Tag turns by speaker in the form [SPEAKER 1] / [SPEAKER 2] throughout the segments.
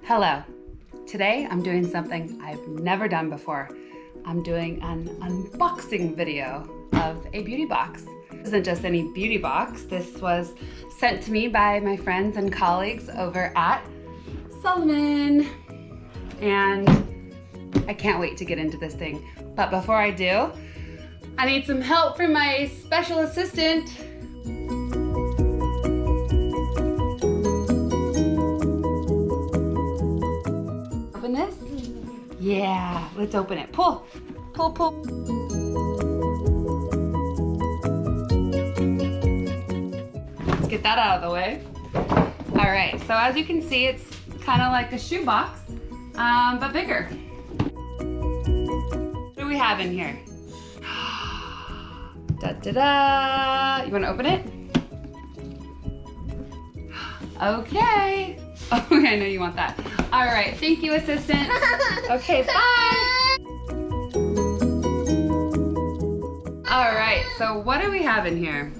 [SPEAKER 1] Hello. Today I'm doing something I've never done before. I'm doing an unboxing video of a beauty box. This isn't just any beauty box. This was sent to me by my friends and colleagues over at Salomon. And I can't wait to get into this thing. But before I do, I need some help from my special assistant. Open this? Yeah, let's open it. Pull, pull, pull. Let's get that out of the way. All right, so as you can see, it's kind of like a shoe box, but bigger. What do we have in here? Da da da! You want to open it? Okay. Oh, I know you want that. All right, thank you, assistant. Okay, bye. All right, so what do we have in here?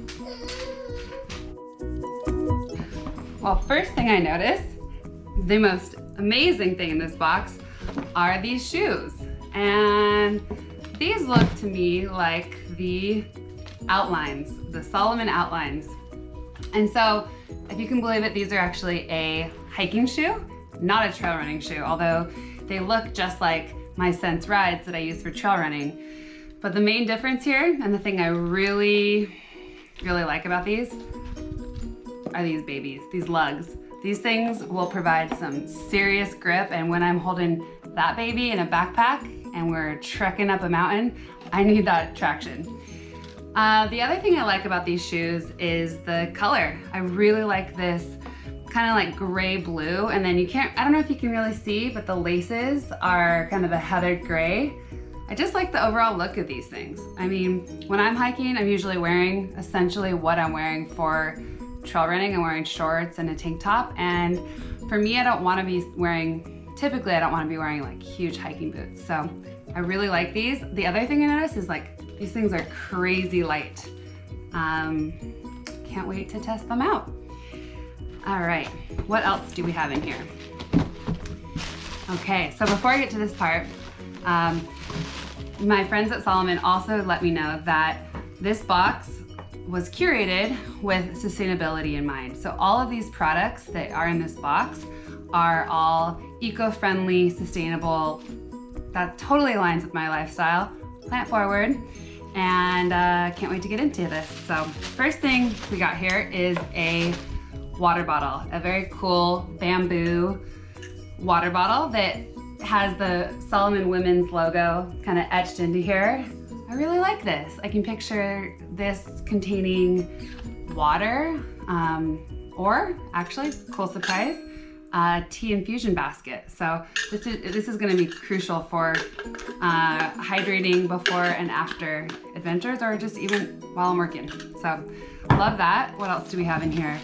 [SPEAKER 1] Well, first thing I noticed, the most amazing thing in this box are these shoes. And these look to me like the outlines, the Salomon outlines. And so, if you can believe it, these are actually a hiking shoe, not a trail running shoe, although they look just like my Sense Rides that I use for trail running. But the main difference here, and the thing I really like about these, are these babies, these lugs. These things will provide some serious grip, and when I'm holding that baby in a backpack and we're trekking up a mountain, I need that traction. The other thing I like about these shoes is the color. I really like this kind of like gray blue, and then I don't know if you can really see, but the laces are kind of a heathered gray. I just like the overall look of these things. I mean, when I'm hiking, I'm usually wearing essentially what I'm wearing for trail running. I'm wearing shorts and a tank top, and for me, I don't want to be wearing like huge hiking boots. So I really like these. The other thing I noticed is like these things are crazy light. Can't wait to test them out. All right, what else do we have in here? Okay, so before I get to this part, my friends at Salomon also let me know that this box was curated with sustainability in mind. So all of these products that are in this box are all eco-friendly, sustainable. That totally aligns with my lifestyle, plant forward, and can't wait to get into this. So first thing we got here is a water bottle, a very cool bamboo water bottle that has the Salomon Women's logo kind of etched into here. I really like this. I can picture this containing water, or actually, cool surprise, tea infusion basket. So this is going to be crucial for hydrating before and after adventures, or just even while I'm working. So love that. What else do we have in here?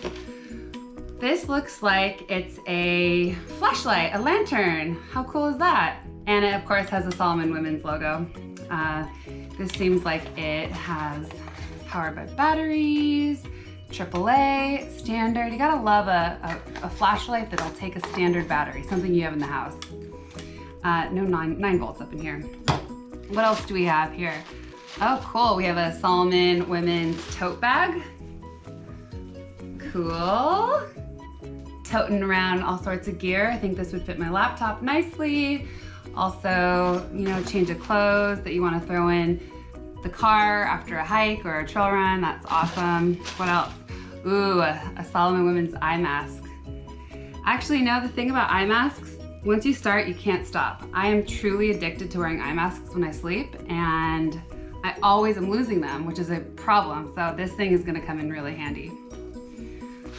[SPEAKER 1] This looks like it's a flashlight, a lantern. How cool is that? And it of course has the Salomon Women's logo. This seems like it has powered by batteries, AAA, standard. You gotta love a flashlight that'll take a standard battery, something you have in the house. No 9 volts up in here. What else do we have here? Oh, cool, we have a Salomon Women's tote bag. Cool. Toting around all sorts of gear. I think this would fit my laptop nicely. Also, change of clothes that you want to throw in the car after a hike or a trail run. That's awesome. What else? Ooh, a Salomon Women's eye mask. Actually, the thing about eye masks, once you start, you can't stop. I am truly addicted to wearing eye masks when I sleep, and I always am losing them, which is a problem. So this thing is going to come in really handy.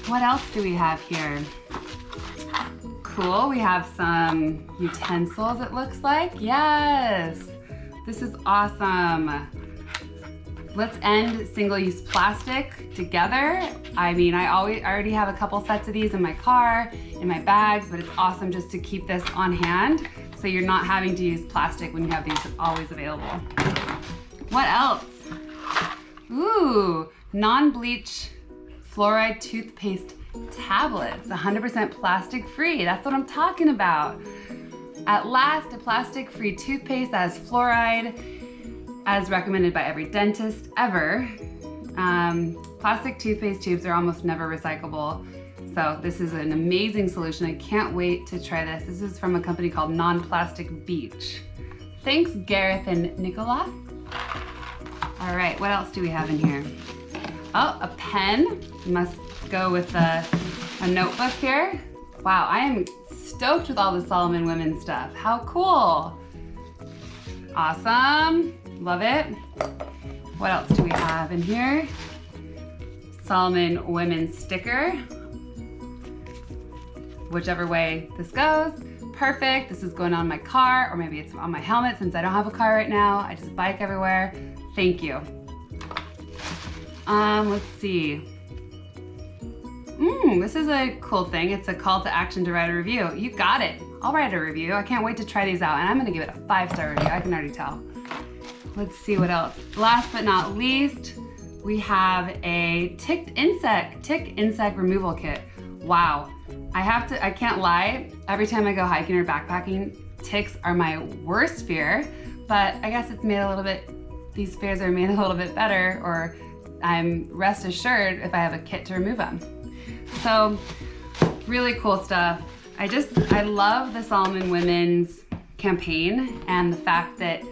[SPEAKER 1] What else do we have here? Cool, we have some utensils, it looks like. Yes, this is awesome. Let's end single-use plastic together. I mean, I already have a couple sets of these in my car, in my bags, but it's awesome just to keep this on hand so you're not having to use plastic when you have these always available. What else? Ooh, non-bleach fluoride toothpaste tablets, 100% plastic free. That's what I'm talking about. At last, a plastic-free toothpaste that has fluoride, as recommended by every dentist ever. Plastic toothpaste tubes are almost never recyclable, so this is an amazing solution. I can't wait to try this. This is from a company called Non-Plastic Beach. Thanks, Gareth and Nicola. All right, what else do we have in here? Oh, a pen. Must go with a notebook here. Wow, I am stoked with all the Salomon women stuff. How cool. Awesome, love it. What else do we have in here? Salomon women sticker. Whichever way this goes, perfect. This is going on my car, or maybe it's on my helmet since I don't have a car right now. I just bike everywhere. Thank you. Let's see. This is a cool thing. It's a call to action to write a review. You got it. I'll write a review. I can't wait to try these out, and I'm gonna give it a 5-star review. I can already tell. Let's see what else. Last but not least, we have a tick insect removal kit. Wow. I can't lie. Every time I go hiking or backpacking, ticks are my worst fear, but I guess it's made a little bit, these fears are made a little bit better, or I'm rest assured if I have a kit to remove them. So really cool stuff. I love the Salomon Women's campaign and the fact that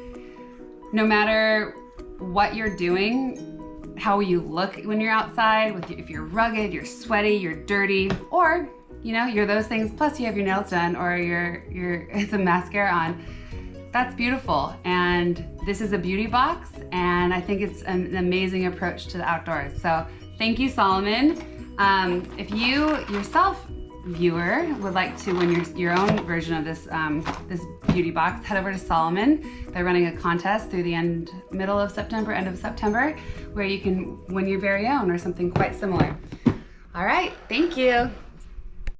[SPEAKER 1] no matter what you're doing, how you look when you're outside, if you're rugged, you're sweaty, you're dirty, or you're those things, plus you have your nails done or you're some mascara on, that's beautiful. And this is a beauty box, and I think it's an amazing approach to the outdoors. So thank you, Salomon. If you yourself, viewer, would like to win your own version of this this beauty box, head over to Salomon. They're running a contest through the middle of September, end of September, where you can win your very own or something quite similar. All right, thank you.